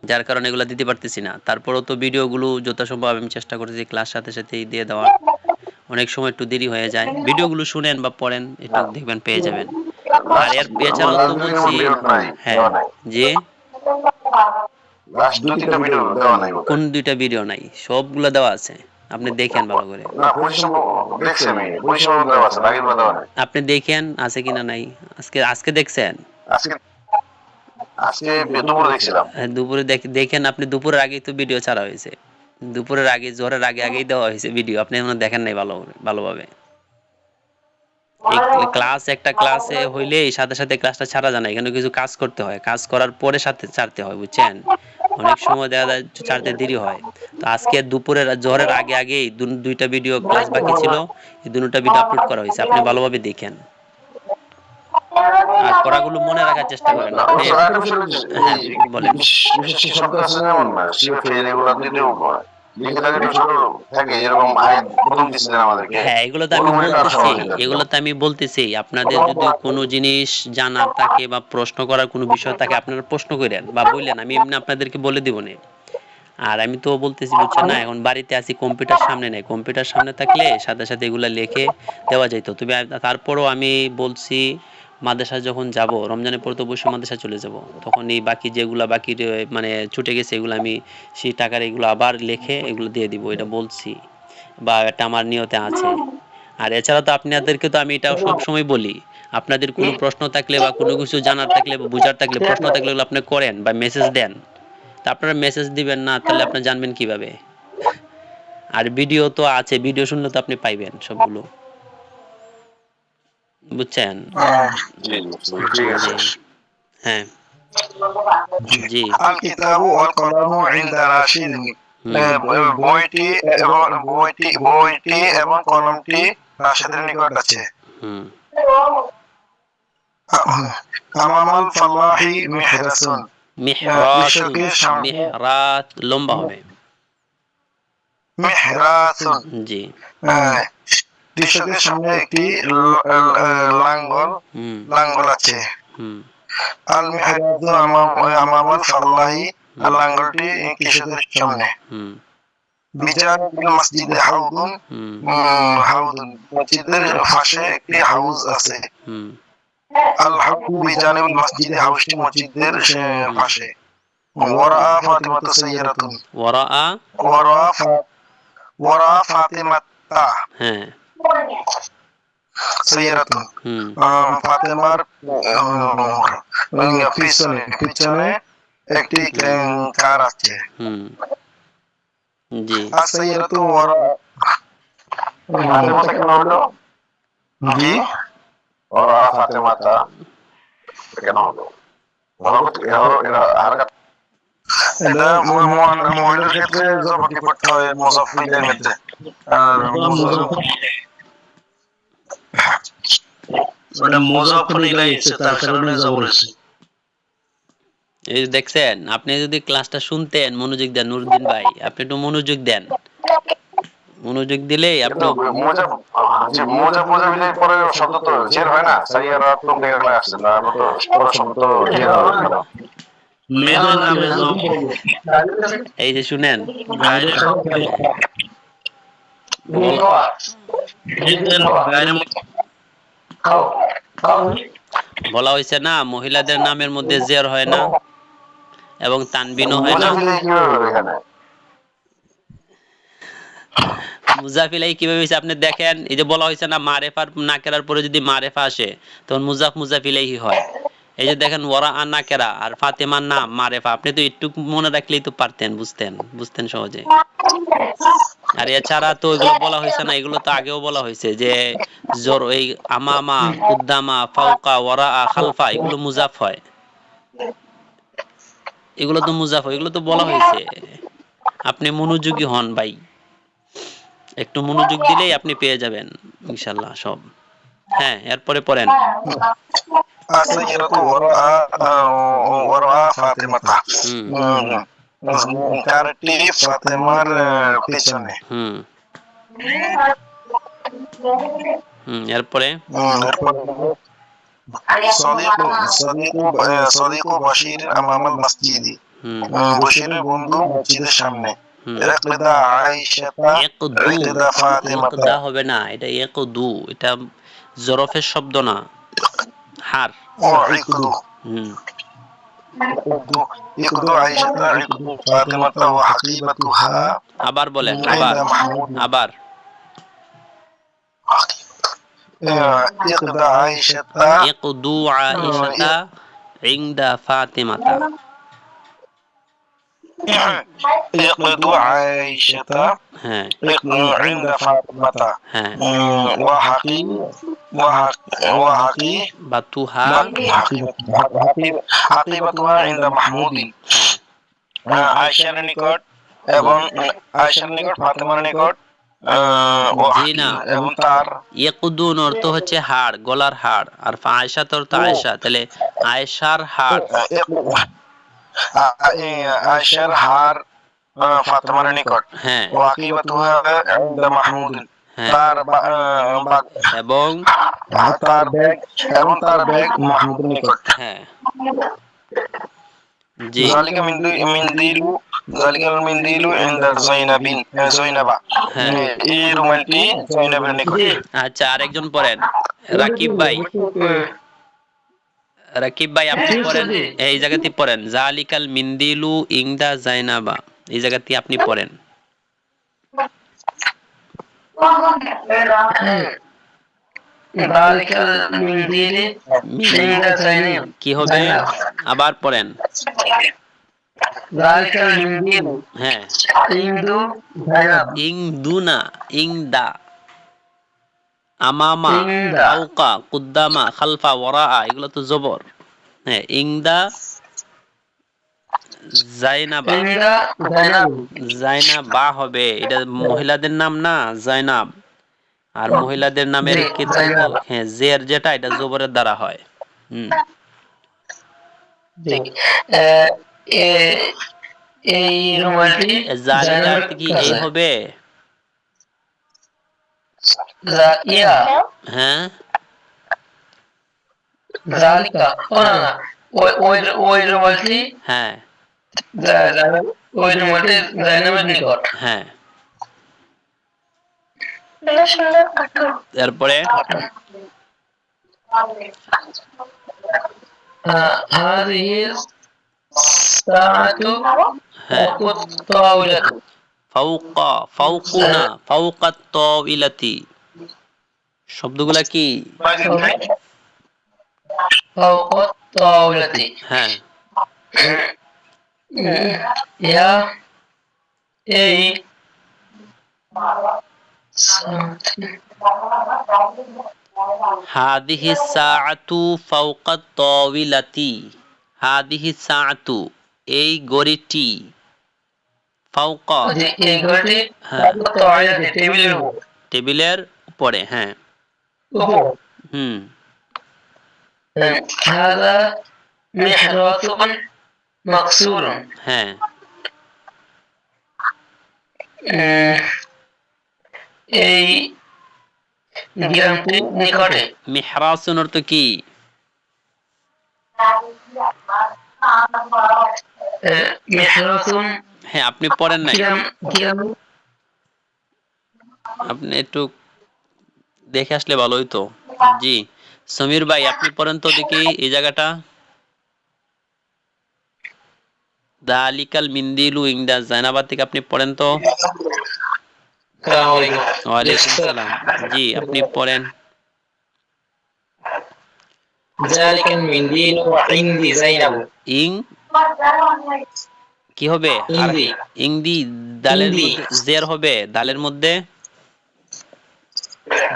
যার কারণে এগুলো দিতে পারতেছি না। তারপরেও তো ভিডিওগুলো যথাসম্ভব আমি চেষ্টা করতেছি ক্লাস সাথে সাথেই দিয়ে দেওয়ার। অনেক সময় একটু দেরি হয়ে যায়, ভিডিওগুলো শুনেন বা পড়েন, এটা দেখবেন পেয়ে যাবেন। আর এছাড়াও তো বলছি, হ্যাঁ জি লাস্ট 2-3টা ভিডিও দেওয়া নাই কোন 2টা ভিডিও নাই, সবগুলো দেওয়া আছে, আপনি দেখেন ভালো করে। না, পজিশন দেখছি আমি, পজিশন দেওয়া আছে, আগের দেওয়া নাই। আপনি দেখেন আছে কিনা নাই। আজকে দেখছেন? আজকে আজকে দুপুরে দেখছিলাম। দুপুরে দেখেন, আপনি দুপুরের আগেই তো ভিডিও ছাড়া হয়েছে, দুপুরের আগে জোরের আগেই দেওয়া হয়েছে ভিডিও, আপনি এখনো দেখেন নাই ভালোভাবে। এই ক্লাস একটা ক্লাসে হইলে সাথে সাথে ক্লাসটা ছাড়া যায় না, এখানে কিছু কাজ করতে হয়, কাজ করার পরে সাথে ছাড়তে হয়, বুঝছেন? অনেক সময় দেখা যায় ছাড়তে দেরি হয়। তো আজকে দুপুরের জোরের আগেই 2টা ভিডিও ক্লাস বাকি ছিল, এই 2টা ভিডিও আপলোড করা হয়েছে, আপনি ভালোভাবে দেখেন আর পড়াগুলো মনে রাখার চেষ্টা করেন। আপনি হ্যাঁ বলেন। বিশেষ কিছু শব্দ আছে যেমন শিবে ফেল, এগুলো দিতেও লিখে থাকে ছোট থাকে, এরকম আগে প্রথম দিচ্ছিলেন আমাদেরকে। হ্যাঁ এগুলো তো আমি বলতেছি, আপনাদের যদি কোনো জিনিস জানার থাকে বা প্রশ্ন করার কোনো বিষয় থাকে আপনারা প্রশ্ন করেন বা বললেন, আমি এমনি আপনাদেরকে বলে দিব না। আর আমি তো বলতেছি, বুঝছেন না, এখন বাড়িতে আছি, কম্পিউটার সামনে নেই, কম্পিউটার সামনে থাকলে সাথে সাথে এগুলা লিখে দেওয়া যেত। তবে তারপরও আমি বলছি মাদ্রাসা যখন যাব, রমজানের পর তো অবশ্যই মাদ্রাসা চলে যাব, তখন এই বাকি যেগুলা বাকি মানে ছুটে গেছে এগুলো আমি সেই টাকার এগুলো আবার লিখে এগুলো দিয়ে দিব, এটা বলছি বা এটা আমার নিয়তে আছে। আর এছাড়া তো আপনাদেরকে তো আমি এটা সবসময় বলি, আপনাদের কোনো প্রশ্ন থাকলে বা কোনো কিছু জানার থাকলে বা বুঝার থাকলে, প্রশ্ন থাকলে এগুলো আপনি করেন বা মেসেজ দেন। তা আপনারা মেসেজ দিবেন না, তাহলে আপনি জানবেন কিভাবে? আর ভিডিও তো আছে, ভিডিও শুনলে তো আপনি পাইবেন সবগুলো, বুঝছেন? ঠিক আছে। হ্যাঁ জি আল কিতাবু ওয়াল কলামু ইনদা রাশিদিন। বইটি এবং কলমটি রাশেদের নিকট আছে। হুম আমামাল ফাল্লাহি মিহরাসুন। মিহরাত লম্বা হবে, মিহরাসুন জি কৃষকের সামনে একটি লাঙ্গল আছে। আল মিহরাসু আমামাল ফাল্লাহি, লাঙ্গলটি কৃষকের সামনে। বিজানিবিল মসজিদে হাউদুন, মসজিদের পাশে একটি হাউজ আছে। আল হাকু বিজানিবিল মসজিদে, হাউসটি মসজিদের পাশে। ওয়ারা ফাতিমাতু সাইয়ারাতুন, ওয়ারা ওয়ারা ফাতিমাতা হ্যাঁ সাইয়ারাতুন, হুম ফাতেমার পিছনে একটি কার আছে। হুম জি আসাইয়ারাতু ওয়ারা, ফাতেমাতা কেন হলো? জি ওরা ফাতেমাতা কেন হলো? এরা হারকাত এটা মহিলার ক্ষেত্রে জবরকে পড়তে হয় মুজাফফিলের মধ্যে। আর ওটা মুজাফফর ইলাই এসে, তার কারণে জবর হয়েছে। এই যে দেখছেন, আপনি যদি ক্লাসটা শুনতেন মনোযোগ দেন নুরুদ্দিন ভাই, আপনি একটু মনোযোগ দেন, মনোযোগ দিলেই আপনি মোজা পরে শব্দ তো জের হয় না, সাইয়ারা তো এখানে আসছে না, আমরা তো পরে শব্দ তো জের হবে না। মেয়েদের নামে এই যে শুনেন গায়ের বলা হয়েছে না মহিলাদের নামের মধ্যে জের হয় না এবং তানবিনও হয় না। মোজাফিলাই কিভাবে হবে এখানে? মুজাফিলাই কিভাবে হয়েছে আপনি দেখেন, এই যে বলা হয়েছে না মারেফার নাকেরার পরে যদি মারেফা আসে তখন মুজাফিলাই হয়। এই যে দেখেন ওয়ারা আর নাকেরা আর ফাতেমার নাম মারেফা, আপনি তো একটু মনে রাখলেই তো পারতেন, বুঝতেন সহজে। আর এছাড়া তো এগুলো বলা হয়েছে না, এগুলো তো আগেও বলা হয়েছে যে জোর এই আমামা কুদ্দামা ফাওকা ওয়ারা খালফা এগুলো মুজাফ হয়, এগুলো তো মুজাফ হয়, এগুলো তো বলা হয়েছে। আপনি মনোযোগী হন ভাই, একটু মনোযোগ দিলেই আপনি পেয়ে যাবেন ইনশাল্লাহ সব। হ্যাঁ এরপরে পড়েন। আসাইয়ারাতু ওয়ারা ফাতিমাতা, হুম কারটি ফাতেমার পিছনে। হুম এরপরে সদিকু বশির আমামাল মসজিদি, হুম বশিরের বন্ধু মসজিদের সামনে। হুম ইকদা আয়েশাতা, ইকদা ফাতিমাতা, ইকদা হবে না, এটা ইকদু, এটা জরফের শব্দ না, হার। ও ইকদু, হুম ইকদু আয়েশাতা, ইকদু ফাতিমাতা ওয়া হাকিবাতুহা। আবার বলেন, আবার ইকদা আয়েশাতা, ইকদু আয়েশাতা ইনদা ফাতিমাতা। ইকদু আয়েশাতা হ্যাঁ ইনদা ফাতিমাতা, হ্যাঁ ওয়া হাকি বাতুহা হাকিবাতুহা ইনদা মাহমুদিন, আয়েশার নিকট এবং আয়েশার নিকট ফাতেমার নিকট জি না, এবং তার ইকদুন অর্থ হচ্ছে হাড়, গলার হাড়, আর আয়েশা তো অর্থ আয়েশা, তাহলে আয়েশার হাড়। আয়েশার হার ফাতেমার নিকট, হ্যাঁ ওয়াকিবাতুহা ইনদা মাহমুদিন, হ্যাঁ তার এবং তার ব্যাগ মাহমুদের নিকট। হ্যাঁ জি যালিকা মিন্দিলু ইনদা যায়নাবা, হ্যাঁ এই রুমালটি যায়নাবের নিকট। আচ্ছা আরেকজন পড়েন, রাকিব ভাই আপনি পড়েন, এই জায়গাতে পড়েন জালিকাল মিন্দিলু ইনদা জাইনাবা, এই জায়গাতে আপনি পড়েন। কি হবে আবার পড়েন। হ্যাঁ ইংদুনা ইংদা আমামা ফাওকা কুদ্দামা খালফা ওয়ারা এগুলো তো জবর। হ্যাঁ ইংদা জাইনাবা হবে, এটা মহিলাদের নাম না জাইনাব, আর মহিলাদের নামের হ্যাঁ জের যেটা এটা জবরের দ্বারা হয়। হুম এই রুমালটি জালিকা কি এই হবে? হ্যাঁ জালিকা না ওই রুমালটি, হ্যাঁ ওই রুমালটি জায়নাবের নিকট। হ্যাঁ এরপরে هذه الساعة হ্যাঁ طاولة ফাউকা ফাউকুনা ফাউকাত তাওইলাতি শব্দগুলা কি فوق الطاولة হ্যাঁ يا أي হাদিহি সাআতু ফাওকাত তাওইলাতি হাদিহি সাআতু এই ঘড়িটি ফাওকা এই ঘড়িটি হ্যাঁ طاولة টেবিলের উপর টেবিলের উপরে হ্যাঁ হুম هذا محراث مكسور হ্যাঁ এই গ্রামটি নিকটে মিহরাসুন অর্থ কি মিহরাসুন হ্যাঁ আপনি পড়েন নাই গ্রাম আপনি একটু দেখে আসলে ভালো হইতো জি সমীর ভাই আপনি পড়েন তো দেখি এই জায়গাটা দালিকাল মিন্দিলু ইংদা জাইনাবাদ থেকে আপনি পড়েন তো ওয়ালাইকুম সালাম জি আপনি পড়েন যালিকাল মিন্দিল ইনদি জাইনাব ইং কি হবে আর ইংদি দালের মধ্যে জের হবে দালের মধ্যে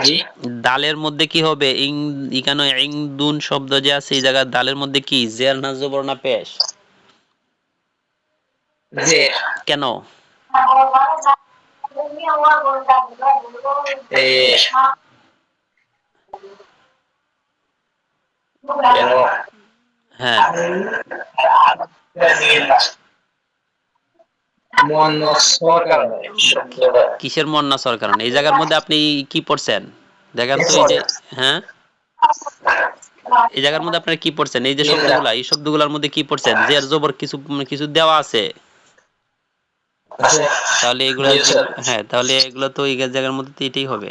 জি দালের মধ্যে কি হবে ইং এখানে ইং দুন শব্দ যে আছে এই জায়গা দালের মধ্যে কি জের না জবর না পেশ যে কেন হ্যাঁ কিসের মন্নাসর কারণে এই জায়গার মধ্যে আপনি কি পড়ছেন দেখেন তো এই যে হ্যাঁ এই জায়গার মধ্যে আপনারা কি পড়ছেন এই যে শব্দগুলা এই শব্দগুলোর মধ্যে কি পড়ছেন জের জবর কিছু কিছু দেওয়া আছে তাহলে এগুলো হ্যাঁ তাহলে এগুলো তো এই জায়গার মধ্যে তো এটাই হবে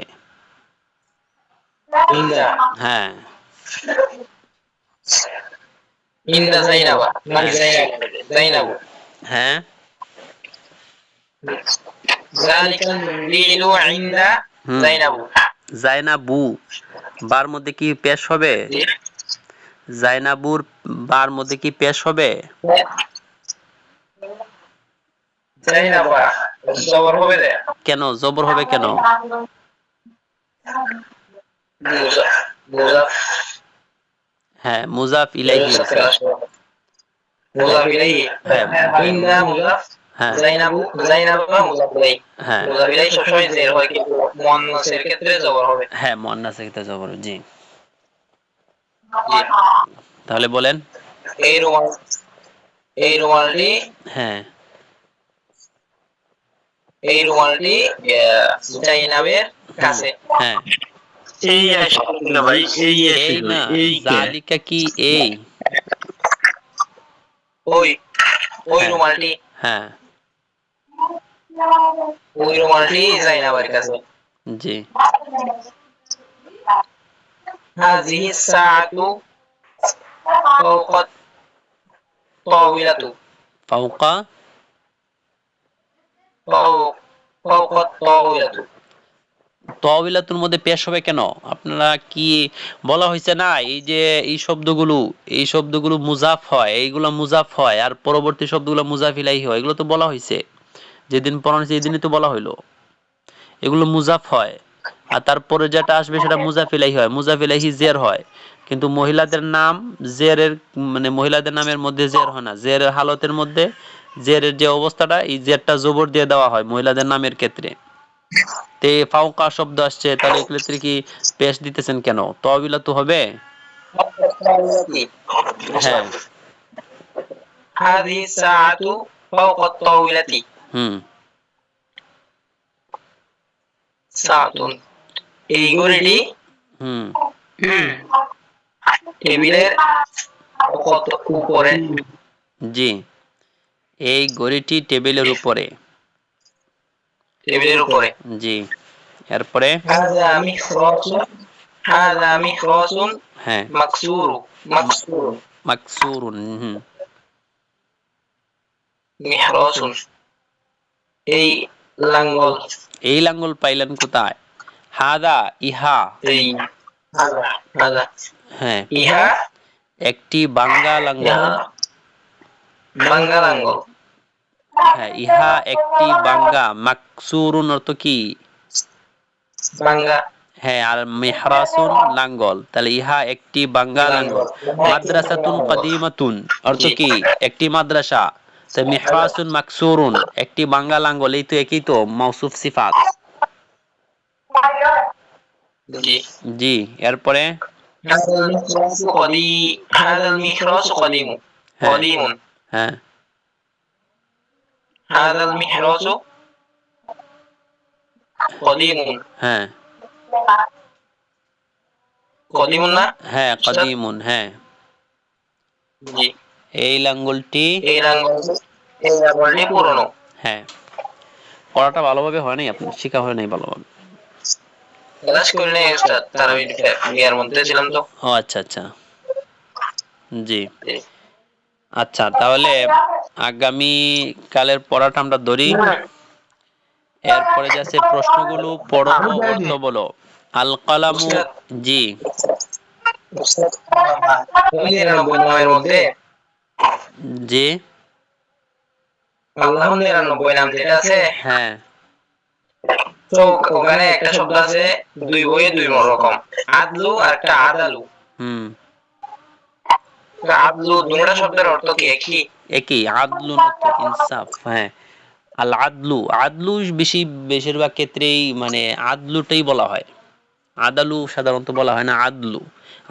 হ্যাঁ ইনদা জাইনাবা মানে জাইনাব হ্যাঁ যালিকাল মিন্দিলু ইনদা জাইনাব জাইনাবু বার মধ্যে কি পেশ হবে জাইনাবুর বার মধ্যে কি পেশ হবে জাইনাবা জবর হবে রে কেন জবর হবে কেন হ্যাঁ মুজাফ ইলাইহি মুজাফ ইলাইহি হ্যাঁ ইনদা মুজাফ হ্যাঁ জাইনাবু জাইনাবা মুজাফ ইলাইহি হ্যাঁ মুজাফ ইলাইহি সবসময় জের হয় কিন্তু মুয়ান্নাসের ক্ষেত্রে জবর হবে হ্যাঁ মুয়ান্নাসের ক্ষেত্রে জবর জি তাহলে বলেন এই রুমালটি হ্যাঁ জাইনাবের কাছে হ্যাঁ এই না ভাই এই এই না জালিকা কি এই ওই হ্যাঁ। রুমালটি হ্যাঁ জাইনাবের কাছে জি হাযিহি সাআতু ফাওকাত তাওইলাতু ফাওকা ফাওকাত তাওইলাতু তাওবিলাতুর মধ্যে পেশ হবে কেন আপনারা কি বলা হয়েছে না এই যে এই শব্দগুলো মুজাফ হয় এইগুলো মুজাফ হয় আর পরবর্তী শব্দগুলো মুজাফ ইলাইহি হয় এগুলো তো বলা হয়েছে যেদিন পড়ানো হয়েছে এদিনই তো বলা হইলো এগুলো মুজাফ হয় আর তারপরে যেটা আসবে সেটা মুজাফ ইলাইহি হয় মুজাফ ইলাইহি জের হয় কিন্তু মহিলাদের নাম জেরের মানে মহিলাদের নামের মধ্যে জের হয় না জেরের হালতের মধ্যে জেরের যে অবস্থাটা এই জেরটা জবর দিয়ে দেওয়া হয় মহিলাদের নামের ক্ষেত্রে তে ফাওকা শব্দ আসছে তাহলে এই ক্ষেত্রে কি পেশ দিতেছেন কেন তাওবিলা তো হবে হ্যাঁ হাযিহি সাআতু ফাওকাত তাওইলাতি হুম সাআতুন এই ঘড়িটি হুম টেবিলের কত উপরে জি এই ঘড়িটি টেবিলের উপরে টেবিলের উপরে জি এরপরে হাযা মিহরাসুন হাযা মিহরাসুন হ্যাঁ মাকসুরুন মাকসুরুন মিহরাসুন এই লাঙ্গল এই লাঙ্গল পাইলেন কোথায়? হাদা ইহা, এই হাযা হ্যাঁ ইহা একটি বাঙ্গা লাঙ্গল, বাঙ্গা লাঙ্গল হ্যাঁ ইহা একটি বাঙ্গা। মাকসুরুন অর্থ কি? বাঙ্গা হ্যাঁ, আর মিহরাসুন লাঙ্গল, তাহলে ইহা একটি বাঙ্গা লাঙ্গল। মাদ্রাসাতুন কাদিমাতুন অর্থ কি? একটি মাদ্রাসা। তো মিহরাসুন মাকসুরুন একটি বাঙ্গা লাঙ্গল, এই তো একই তো মাউসুফ সিফাত। জি জি, এরপরে হাযাল মিহরাসু কদিম হ্যাঁ কদিমুন হ্যাঁ হাযাল মিহরাসু কদিমুন হ্যাঁ কদিমুন না হ্যাঁ কাদিমুন, হ্যাঁ জি এই লাঙ্গলটি, এই লাঙ্গলটি পুরনো। হ্যাঁ পড়াটা ভালোভাবে হয় নাই, আপনার শেখা হয় নাই ভালোভাবে। ক্লাস করে নেই উস্তাদ, তারাবির ইয়ার মধ্যে ছিলাম তো। ও আচ্ছা আচ্ছা, জি আচ্ছা, তাহলে আগামী কালের পড়াটা আমরা ধরি। এরপরে যাচ্ছে প্রশ্নগুলো পড়ো ও অর্থ বলো। আল কালামু, জি 99 নামের মধ্যে জি আল্লাহ 99 নাম যেটা আছে, হ্যাঁ তো ওখানে একটা শব্দ আছে দুই বইয়ে দুই রকম, আদলু আর একটা আদালু। হুম আদলু দুটো শব্দের অর্থ কি একই? একই, আদলুন অর্থ ইনসাফ, হ্যাঁ আল আদলু, আদলু বেশিরভাগ ক্ষেত্রেই মানে আদলুটাই বলা হয়, আদালু সাধারণত বলা হয় না। আদলু,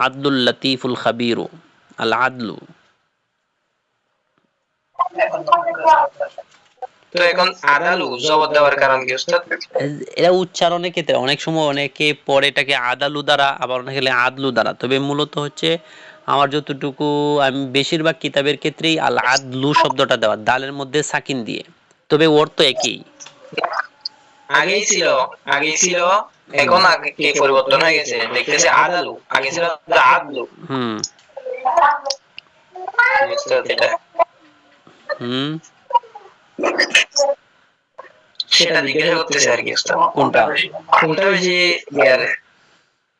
আদলুল লতিফুল খাবিরু, আল আদলু। তো এখন আদালু জবর দেওয়ার কারণ কি উস্তাদ? এরা উচ্চারণের ক্ষেত্রে অনেক সময় অনেকে পড়ে এটাকে আদালু দ্বারা, আবার অনেকে আদলু দ্বারা, তবে মূলত হচ্ছে আমার যতটুকু, আমি বেশিরভাগ কিতাবের ক্ষেত্রেই আল আদলু শব্দটা দেওয়া দালের মধ্যে সাকিন দিয়ে, তবে অর্থ একই। আগেই ছিল এখন আগে কি পরিবর্তন হয়ে গেছে, দেখতেছে আদালু, আগে ছিল আদলু। হুম উস্তাদ এটা হুম সেটা জিজ্ঞাসা করতেছে আর কি উস্তাদ, কোনটা? কোনটা বেশি ইয়ার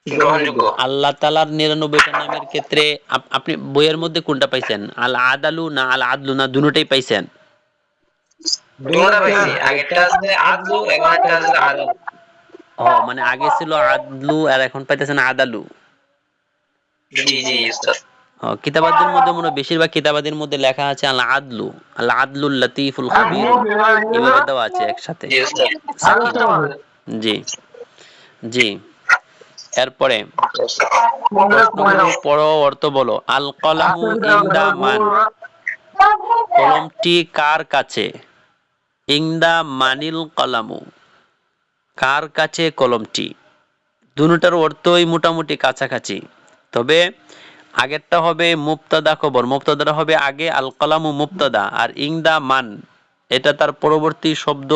গ্রহণযোগ্য? আল্লাহ তাআলার 99টা নামের ক্ষেত্রে আপনি বইয়ের মধ্যে কোনটা পাইছেন? আল আদালু না আল আদলু না দুটোটাই পাইছেন? দুটোটা পাইছি, আগেরটা আছে আদলু, এখন একটা আছে আদালু। ও মানে আগে ছিল আদলু আর এখন পাইতেছেন আদালু। জি জি উস্তাদ। ও, কিতাবাদের মধ্যে মনে হয় বেশিরভাগ কিতাবাদের মধ্যে লেখা আছে আল আদলু, আল আদলুল লতিফুল খাবির, এভাবে দেওয়া আছে একসাথে জি উস্তাদ। সাকিন। জি জি, এরপরে প্রশ্নগুলো পড়ো অর্থ বলো। আল কলামু ইনদা মান, কলমটি কার কাছে? ইনদা মানিল কলামু, কার কাছে কলমটি? দুটার অর্থই মোটামুটি কাছাকাছি, তবে আগেরটা হবে মুবতাদা খবর, মুবতাদাটা হবে আগে, আল কলামু মুবতাদা, আর ইনদা মান এটা তার পরবর্তী শব্দ,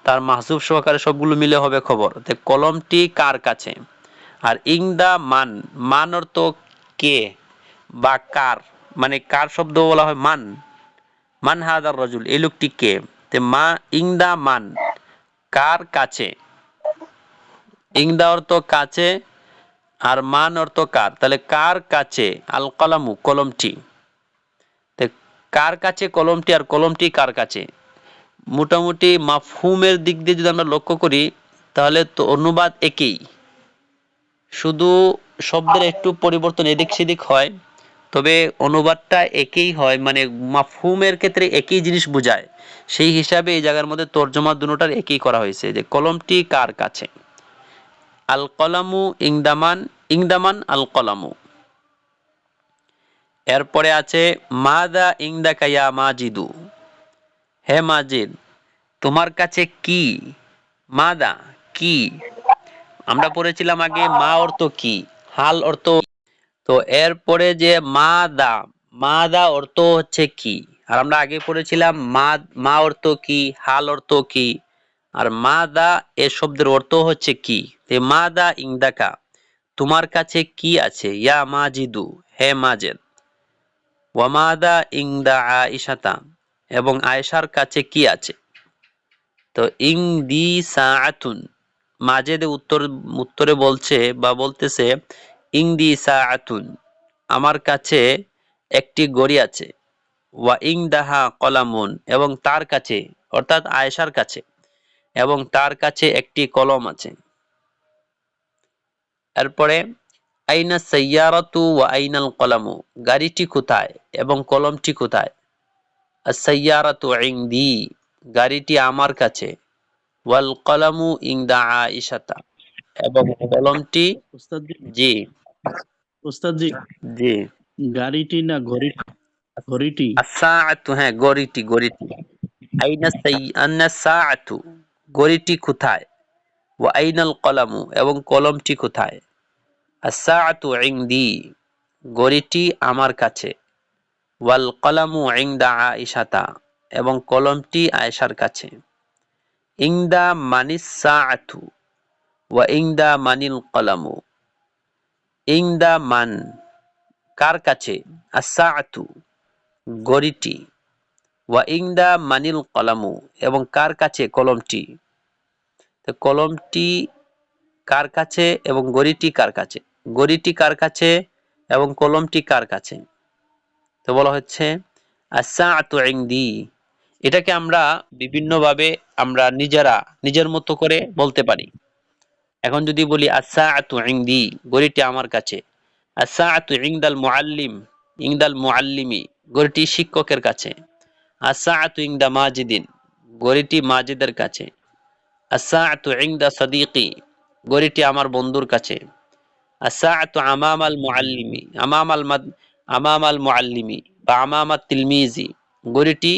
তার মাহজুব সহকারে সবগুলো মিলে হবে খবর। তো কলমটি কার কাছে, আর ইনদা মান, মান অর্থ কে বা কার, মানে কার শব্দ বলা হয় মান, মান হাদার রাজুল, এই লোকটি কে। তে মা ইনদা মান, কার কাছে, ইনদা অর্থ কাছে আর মান অর্থ কার, তাহলে কার কাছে আল কলামু কলমটি, তো কার কাছে কলমটি আর কলমটি কার কাছে, মোটামুটি মাফহুমের দিক দিয়ে যদি আমরা লক্ষ্য করি তাহলে তো অনুবাদ একই, শুধু শব্দের একটু পরিবর্তন এদিক সেদিক হয়, তবে অনুবাদটা একই হয়, মানে মাফহুমের ক্ষেত্রে একই জিনিস বোঝায়। সেই হিসাবে এই জায়গার মধ্যে তর্জমা দুটোটার একই করা হয়েছে, যে কলমটি কার কাছে, আল কলামু ইংদামান, ইংদামান আল কলামু। এরপরে আছে মাদা ইংদাকা ইয়া মাজিদু, হে মাজিদ তোমার কাছে কি? মাদা কি, আমরা পড়েছিলাম আগে মা অর্থ কি, হাল অর্থ, তো এরপরে যে মাদা, মাদা অর্থ হচ্ছে কি, আর আমরা আগে পড়েছিলাম মা, মা অর্থ কি, হাল অর্থ কি, আর মাদা এ শব্দের অর্থ হচ্ছে কি। তে মাদা ইংদাকা, তোমার কাছে কি আছে? ইয়া মাজিদু, হে মাজেদ। ওয়ামাদা ইংদা আয়েশাতা, এবং আয়েশার কাছে কি আছে? তো ইংদি সাআতুন, মাজেদে উত্তরে বলছে বা বলতেছে ইংদি সাআতুন, আমার কাছে একটি ঘড়ি আছে। ওয়া ইংদাহা কলামুন, এবং তার কাছে, অর্থাৎ আয়েশার কাছে, এবং তার কাছে একটি কলম আছে। এরপরে আইনা সাইয়ারাতু ওয়া আইনাল কলামু, গাড়িটি কোথায় এবং কলমটি কোথায়? আস-সাইয়ারাতু ইনদি, গাড়িটি আমার কাছে। ওয়াল কলামু ইনদা আয়েশাতা, এবং কলমটি, উস্তাদজি জি উস্তাদজি জি, গাড়িটি না ঘড়িটি? আস-সাআতু, হ্যাঁ ঘড়িটি। আন্না সাআতু, ঘড়িটি কোথায়? ওয়া আইনাল কলামু, এবং কলমটি কোথায়? আস-সাআতু ইনদি, ঘড়িটি আমার কাছে। ওয়াল কলামু ইনদা আয়েশাতা, এবং কলমটি আয়েশার কাছে। ইনদা মানিস সাআতু ওয়া ইনদা মানিল কলামু, ইনদা মান, কার কাছে? আস-সাআতু, ঘড়িটি। ওয়া ইনদা মানিল কলামু, এবং কার কাছে? কলমটি। তো কলমটি কার কাছে এবং ঘড়িটি কার কাছে? ঘড়িটি কার কাছে এবং কলমটি কার কাছে? তো বলা হচ্ছে আস-সাআতু ইনদি। এটাকে আমরা বিভিন্নভাবে আমরা নিজের মতো করে বলতে পারি। এখন যদি বলি আস-সাআতু ইনদি, ঘড়িটি আমার কাছে। আস-সাআতু ইনদাল মুআল্লিমি, ঘড়িটি শিক্ষকের কাছে। আস-সাআতু ইনদা মাজিদিন, ঘড়িটি মাজিদের কাছে। আস-সাআতু ইনদা সাদিকি, ঘড়িটি আমার বন্ধুর কাছে। আস-সাআতু আমামাল মুআল্লিমি বা আমামাত তিলমিজি, ঘড়িটি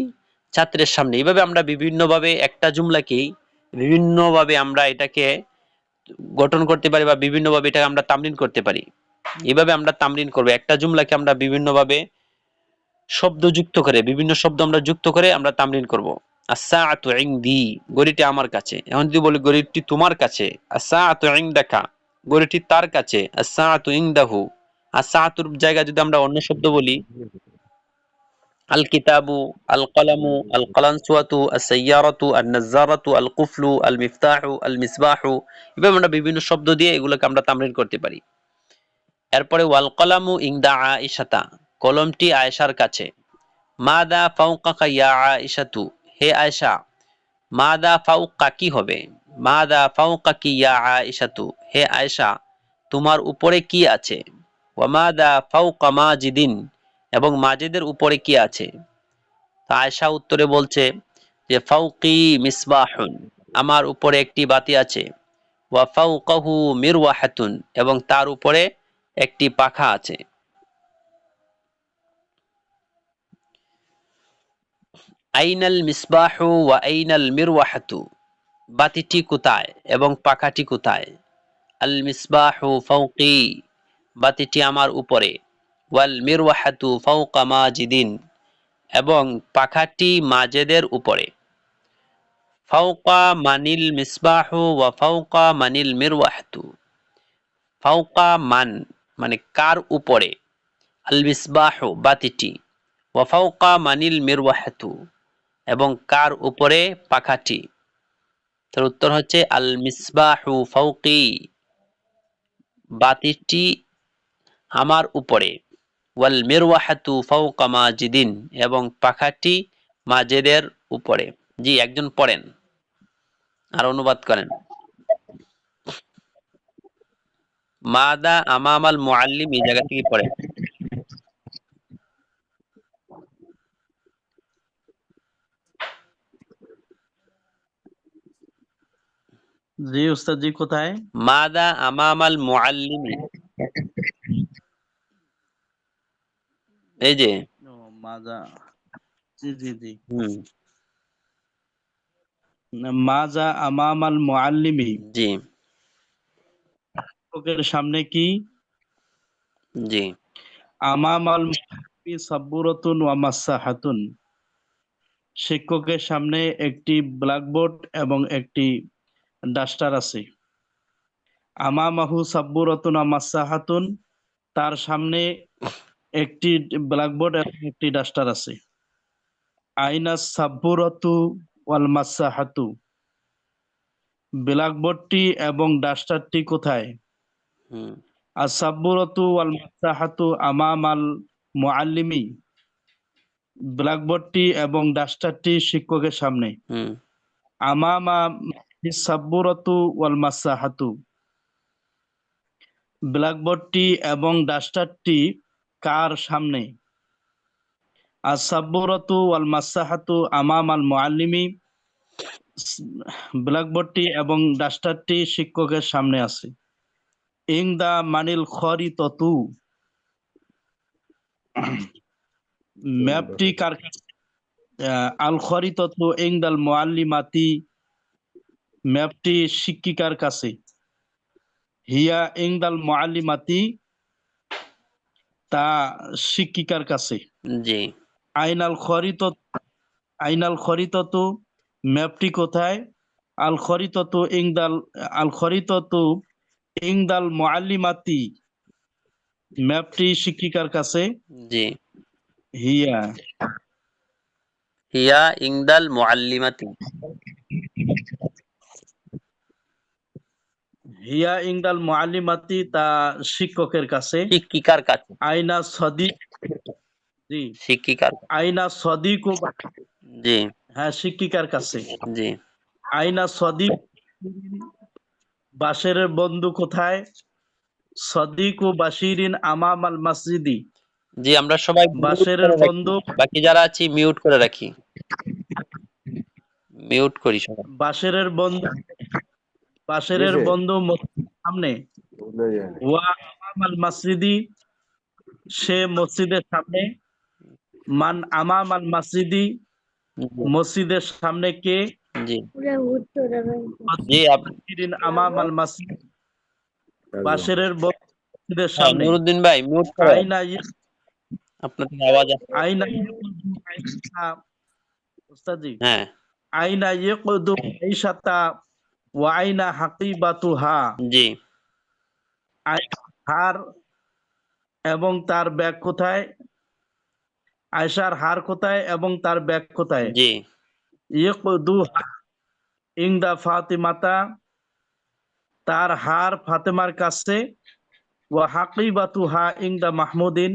ছাত্রের সামনে। এইভাবে আমরা বিভিন্নভাবে একটা জুমলাকেই বিভিন্নভাবে আমরা এটাকে গঠন করতে পারি বা বিভিন্নভাবে এটাকে আমরা তামরিন করতে পারি। এইভাবে আমরা তামরিন করবো, একটা জুমলাকে আমরা বিভিন্নভাবে বিভিন্ন শব্দ আমরা যুক্ত করে আমরা তামরিন করব। আস-সাআতু ইনদি, ঘড়িটি আমার কাছে। এখন যদি বলি ঘড়িটি তোমার কাছে, আস-সাআতু ইনদাকা, ঘড়িটি তার কাছে। আস-সাআতু ইনদাহু, আস-সাআতুর জায়গায় যদি আমরা অন্য শব্দ বলি, আল কিতাবু, আল কলামু, আল কালানসুয়াতু, আস-সাইয়ারাতু, আন-নাজ্জারাতু, আল কুফলু, আল মিফতাহু, আল মিসবাহু, এভাবে আমরা বিভিন্ন শব্দ দিয়ে এগুলোকে আমরা তামরিন করতে পারি। এরপরে ওয়াল কলামু ইনদা আয়েশাতা, কলমটি আয়েশার কাছে। মাদা ফাওকাকা ইয়া আয়েশাতু, হে আয়েশা। মাদা ফাওকা, কি হবে? মাদা ফাওকাকি ইয়া আয়েশাতু, হে আয়েশা, তোমার উপরে কি আছে? ওয়া মাদা ফাওকা মাজিদিন, এবং মাজিদের উপরে কি আছে? তো আয়েশা উত্তরে বলছে যে ফাওকি মিসবাহুন, আমার উপরে একটি বাতি আছে। ওয়া ফাওকাহু মিরওয়াহাতুন, এবং তার উপরে একটি পাখা আছে। আইনাল মিসবাহু ওয়া আইনাল মিরওয়াহাতু, বাতিটি কোথায় এবং পাখাটি কোথায়? আল মিসবাহু ফাওকি, বাতিটি আমার উপরে। ওয়াল মিরওয়াহাতু ফাওকা মাজিদিন, এবং পাখাটি মাজেদের উপরে। ফাওকা মানিল মিসবাহু ওয়া ফাওকা মানিল মিরওয়াহাতু, ফাওকা মান মানে কার উপরে? আল মিসবাহু, বাতিটি। ওয়া ফাওকা মানিল মিরওয়াহাতু, এবং কার উপরে? পাখাটি। তার উত্তর হচ্ছে আল মিসবাহু ফাওকি, বাতিটি আমার উপরে। ওয়াল মিরওয়াহাতু ফাওকা মাজিদিন, এবং পাখাটি মাজেদের উপরে। জি, একজন পড়েন আর অনুবাদ করেন। মাদা আমামাল মুআল্লিম, এই জায়গা থেকে পড়েন। জি উস্তাদজি, কোথায়? মাদা আমামাল মুআল্লিমি, এই যে। ও মাজা, জি জি জি। হুম, মাজা আমামাল মুআল্লিমি, জি শিক্ষকের সামনে কি? জি আমামাল মুআল্লিমি সাব্বুরাতুন ওয়া মাসাহাতুন, শিক্ষকের সামনে একটি ব্ল্যাকবোর্ড এবং একটি ডাস্টার আছে। আমামাহু সাব্বুরাতুন ওয়া মাসাহাতুন, তার সামনে একটি ব্ল্যাকবোর্ড এবং একটি ডাস্টার আছে। আইনা সাব্বুরাতু ওয়াল মাসাহাতু, ব্ল্যাকবোর্ডটি এবং ডাস্টারটি কোথায়? হুম আস-সাব্বুরাতু ওয়াল মাসাহাতু আমামাল মুআল্লিমি, ব্ল্যাকবোর্ডটি এবং ডাস্টারটি শিক্ষকের সামনে। হুম আমামা সাব্বুরাতু ওয়াল মাসাহাতু, ব্ল্যাকবোর্ডটি এবং ডাস্টারটি কার সামনে? আস-সাব্বুরাতু ওয়াল মাসাহাতু আমামাল মুআল্লিমি, ব্ল্যাকবোর্ডটি এবং ডাস্টারটি শিক্ষকের সামনে আছে। ইংদা মানিল খরিততু, ম্যাপটি কার কাছে? আল খরিততু ইংদাল মুআল্লিমাতি, ম্যাপটি শিক্ষিকার কাছে। হিয়া ইংদাল মুআল্লিমাতি, তা শিক্ষিকার কাছে। জি আইনাল খরিততু, ম্যাপটি কোথায়? আল খরিততু ইংদাল মুআল্লিমাতি, ম্যাপটি শিক্ষিকার কাছে। জি হিয়া হিয়া ইংদাল মুআল্লিমাতি, হিয়া ইংদাল মুআল্লিমাতি, তা শিক্ষকের কাছে। শিক্ষিকার কাছে। আইনা সদিক, জি শিক্ষিকার, আইনা সদিকু, জি হ্যাঁ শিক্ষিকার কাছে। জি আইনা সদিক, বাশিরের বন্ধু কোথায়? সদিকু বাশিরিন আমামাল মসজিদি, জি আমরা সবাই মিউট বাশিরের করে রাখি, বন্ধু, বাকি যারা আছি মিউট করে রাখি, মিউট করি সবাই। বাশিরের বন্ধু, বাশিরের বন্ধু মসজিদের সামনে। ওয়া আমামাল মসজিদি, সে মসজিদের সামনে। মান আমামাল মসজিদি, মসজিদের সামনে কে? জি জি বাশিরিন আমামাল মসজিদ, বাশিরের বন্ধু মসজিদের হ্যাঁ, সামনে। নুরুদ্দিন ভাই মিউট করে, আইনা আপনাদের আওয়াজ আসছে। আইনা উস্তাদজি, হ্যাঁ আইনা ইয়াকুদু আইশাতা ওয়া আইনা হাকিবাতুহা, জি হার এবং তার ব্যাগ কোথায়? আয়সার হার কোথায় এবং তার ব্যাগ কোথায়? জি ইয়াকুদু ইংদা ফাতিমাতা, তার হার ফাতেমার কাছে। ওয়া হাকিবাতুহা ইংদা মাহমুদিন,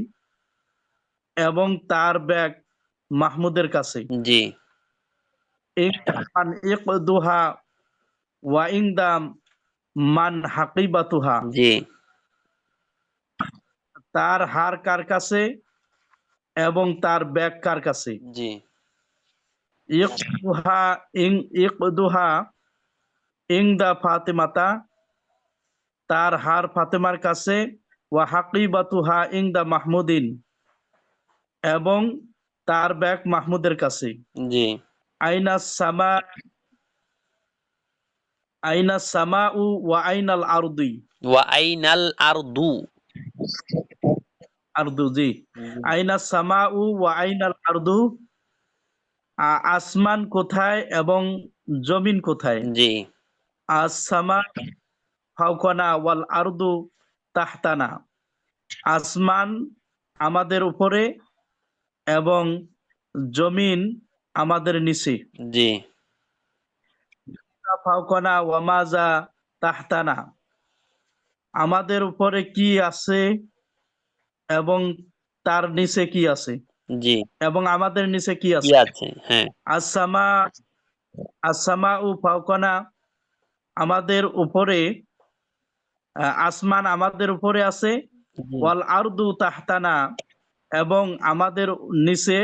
এবং তার ব্যাগ মাহমুদের কাছে। জি ইকদুহা ওয়া ইংদা মান হাকিবাতুহা, জি তার হার কার কাছে এবং তার ব্যাগ কার কাছে? জি ইকদুহা ইংদা ফাতিমাতা, তার হার ফাতেমার কাছে। ওয়া হাকিবাতুহা ইংদা মাহমুদিন, এবং তার ব্যাগ মাহমুদের কাছে। জি আইনা সামাউ ওয়া আইনাল আরদি, ওয়া আইনাল আরদু, আরদু, জি আইনা সামাউ ওয়া আইনাল আরদু, আসমান কোথায় এবং জমিন কোথায়? জি আস-সামা ফাওকানা ওয়াল আরদু তাহতানা, আসমান আমাদের উপরে এবং জমিন আমাদের নিচে। জি ফাওকানা ওয়া মাজা তাহতানা, আমাদের উপরে কি আছে এবং তার নিচে কি আছে, জি এবং আমাদের নিচে কি কি আছে? আছে, হ্যাঁ আসমাউ ফাওকানা, আমাদের উপরে, আসমান আমাদের উপরে আছে। জি ওয়াল আরদু তাহতানা, এবং আমাদের নিচে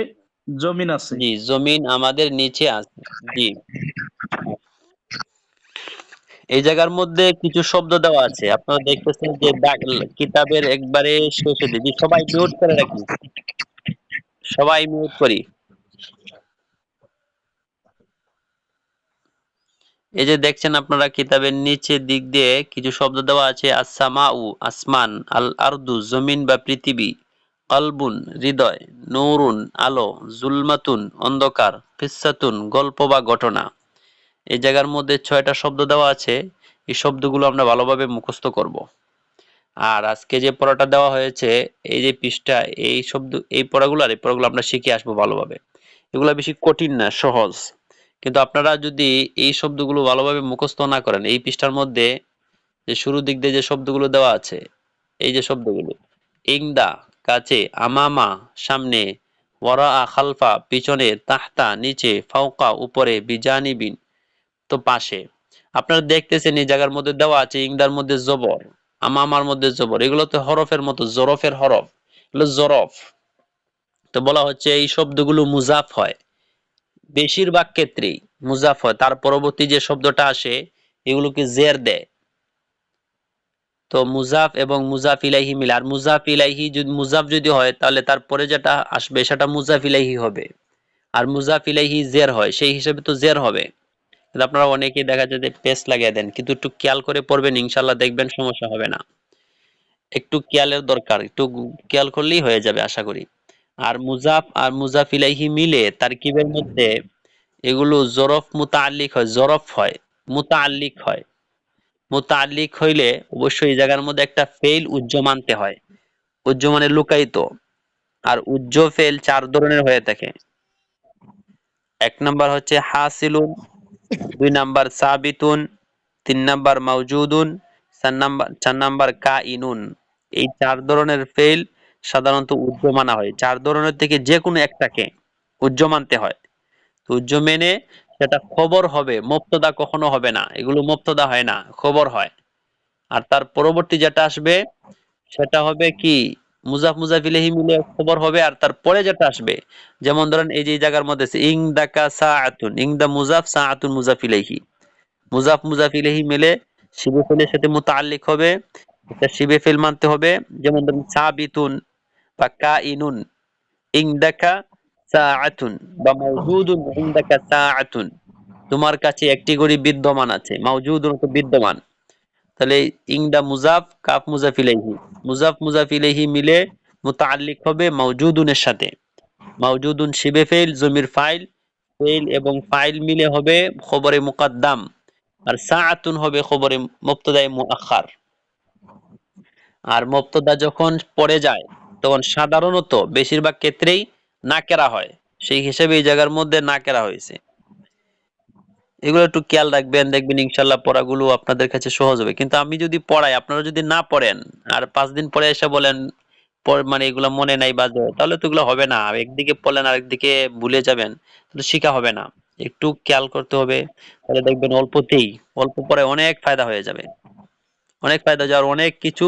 জমিন আছে। জি জমিন আমাদের নিচে আছে। জি এই জায়গার মধ্যে কিছু শব্দ দেওয়া আছে, আপনারা দেখতেছেন যে কিতাবের একবারে শেষে দিই। সবাই মিউট করে রাখি, সবাই মিউট করি। এই যে দেখছেন আপনারা কিতাবের নিচের দিক দিয়ে কিছু শব্দ দেওয়া আছে। আস-সামাউ আসমান, আল আরদু জমিন বা পৃথিবী, কলবুন হৃদয়, নূরুন আলো, জুলমাতুন অন্ধকার, কিসসাতুন গল্প বা ঘটনা। এই জায়গার মধ্যে 6টা শব্দ দেওয়া আছে। এই শব্দগুলো আমরা ভালোভাবে মুখস্থ করব। আর আজকে যে পড়াটা দেওয়া হয়েছে, এই যে পৃষ্ঠা, এই শব্দ, এই পড়াগুলো আর এই পড়াগুলো আমরা শিখে আসবো ভালোভাবে। এগুলো বেশি কঠিন না, সহজ। কিন্তু আপনারা যদি এই শব্দগুলো ভালোভাবে মুখস্থ না করেন, এই পৃষ্ঠার মধ্যে যে শুরুর দিক দিয়ে যে শব্দগুলো দেওয়া আছে, এই যে শব্দগুলো, ইংদা কাছে, আমামা সামনে, ওয়ারা খালফা পিছনে, তাহতা নিচে, ফাওকা উপরে, বিজানিবিন তো পাশে। আপনারা দেখতেছেন এই জায়গার মধ্যে দেওয়া আছে ইংদার মধ্যে জবর, আমামার মধ্যে জবর, এগুলো তো হরফের মতো, জরফের হরফ, এগুলো জরফ। তো বলা হচ্ছে এই শব্দগুলো মুজাফ হয়, বেশিরভাগ ক্ষেত্রেই মুজাফ হয়। তার পরবর্তী যে শব্দটা আসে এগুলোকে জের দেয়। তো মুজাফ এবং মুজাফ ইলাইহি মিলে, আর মুজাফ ইলাইহি যদি মুজাফ যদি হয় তাহলে তারপরে যেটা আসবে সেটা মুজাফ ইলাইহি হবে। আর মুজাফ ইলাইহি জের হয়, সেই হিসেবে তো জের হবে। কিন্তু আপনারা অনেকেই দেখা যায় যে পেস্ট লাগিয়ে দেন, কিন্তু একটু খেয়াল করে পড়বেন, ইনশাল্লাহ দেখবেন সমস্যা হবে না। একটু খেয়ালের দরকার, একটু খেয়াল করলেই হয়ে যাবে আশা করি। আর মুজাফ আর মুজাফ ইলাইহি মিলে তারকিবের মধ্যে এগুলো জরফ মুতাআল্লিক হয়, জরফ হয়, মুতাআল্লিক হয়। মুতাআল্লিক হইলে অবশ্যই এই জায়গার মধ্যে একটা ফেইল উজ্জ মানতে হয়। উজ্জ মানে লুকায়িত। আর উজ্জ ফেল 4 ধরনের হয়ে থাকে। 1 নাম্বার হচ্ছে হাসিলুন, 2 নাম্বার সাবিতুন, 3 নাম্বার মাওজুদুন, 4 নাম্বার কাইনুন। এই 4 ধরনের ফেল সাধারণত উজ্জ মানা হয়। 4 ধরনের থেকে যে কোনো একটাকে উজ্জ মানতে হয়। তো উজ্জ মেনে সেটা খবর হবে, মুবতাদা কখনো হবে না। এগুলো মুবতাদা হয় না, খবর হয়। আর তার পরবর্তী যেটা আসবে সেটা হবে কি, মুজাফ মুজাফ ইলাইহি মিলে খবর হবে। আর তারপরে যেটা আসবে, যেমন ধরেন এই যে এই জায়গার মধ্যে আছে ইংদাকা সাআতুন, ইংদা মুজাফ, সাআতুন মুজাফ ইলাইহি। মুজাফ মুজাফ ইলাইহি মিলে শিবে ফেলের সাথে মুতাআল্লিক হবে, এটা শিবে ফেল মানতে হবে। যেমন ধরেন সাবিতুন বা কাইনুন, ইংদাকা সাআতুন বা মাওজুদুন ইংদাকা সাআতুন, তোমার কাছে একটি ঘড়ি বিদ্যমান আছে, মাওজুদুন তো বিদ্যমান। তাহলে ইংদা মুজাফ, কাফ মুজাফ ইলাইহি, মুজাফ মুজাফ ইলাইহি মিলে মুতাআল্লিক হবে মাওজুদুনের সাথে। মাওজুদুন শিবে ফেল, জমির ফাইল, ফেল এবং ফাইল মিলে হবে খবরে মুকদ্দাম। আর সাআতুন হবে খবরে মুবতাদায়ে মুআখার। আর মুবতাদা যখন পড়ে যায় তখন সাধারণত বেশিরভাগ ক্ষেত্রেই নাকেরা হয়, সেই হিসেবে এই জায়গার মধ্যে নাকেরা হয়েছে। এগুলো একটু খেয়াল রাখবেন, দেখবেন ইনশাল্লাহ পড়াগুলো আপনাদের কাছে সহজ হবে। কিন্তু আমি যদি পড়াই, আপনারা যদি না পড়েন আর 5 দিন পরে এসে বলেন মানে এগুলো মনে নাই বা তাহলে তো এগুলো হবে না। একদিকে পড়লেন আর একদিকে ভুলে যাবেন, তাহলে শিখা হবে না। একটু খেয়াল করতে হবে, তাহলে দেখবেন অল্পতেই, অল্প পরে অনেক ফায়দা হয়ে যাবে। অনেক ফায়দা যাওয়ার অনেক কিছু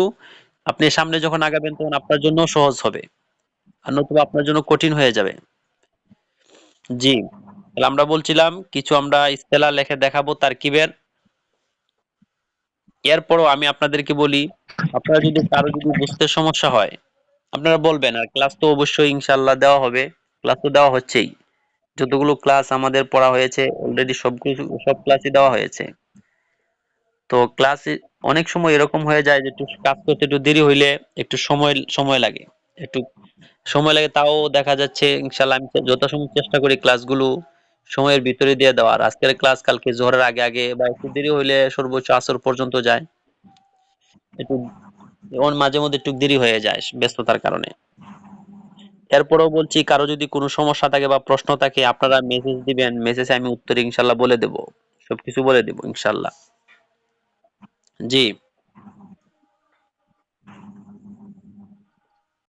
আপনি সামনে যখন আগাবেন তখন আপনার জন্য সহজ হবে, আর নতুবা আপনার জন্য কঠিন হয়ে যাবে। জি, তাহলে আমরা বলছিলাম কিছু আমরা ইস্তেলা লিখে দেখাবো তারকিবের। এরপরও আমি আপনাদেরকে বলি, আপনারা যদি কারো যদি বুঝতে সমস্যা হয় আপনারা বলবেন। আর ক্লাস তো অবশ্যই ইনশাল্লাহ দেওয়া হবে, ক্লাস তো দেওয়া হচ্ছেই। যতগুলো ক্লাস আমাদের পড়া হয়েছে অলরেডি সব ক্লাসই দেওয়া হয়েছে। তো ক্লাসে অনেক সময় এরকম হয়ে যায় যে একটু কাজ করতে একটু দেরি হইলে একটু সময় সময় লাগে, একটু সময় লাগে। তাও দেখা যাচ্ছে ইনশাল্লাহ আমি যথাসম্ভব চেষ্টা করি ক্লাসগুলো সময়ের ভিতরে দিয়ে দেওয়ার। আজকের ক্লাস কালকে জোহরের আগে আগে বা একটু দেরি হইলে সর্বোচ্চ আসর পর্যন্ত যায়। একটু ওর মাঝে মধ্যে একটু দেরি হয়ে যায় ব্যস্ততার কারণে। এরপরেও বলছি কারো যদি কোনো সমস্যা থাকে বা প্রশ্ন থাকে আপনারা মেসেজ দিবেন, মেসেজে আমি উত্তর ইনশাল্লাহ বলে দেব, সবকিছু বলে দেব ইনশাল্লাহ। জি।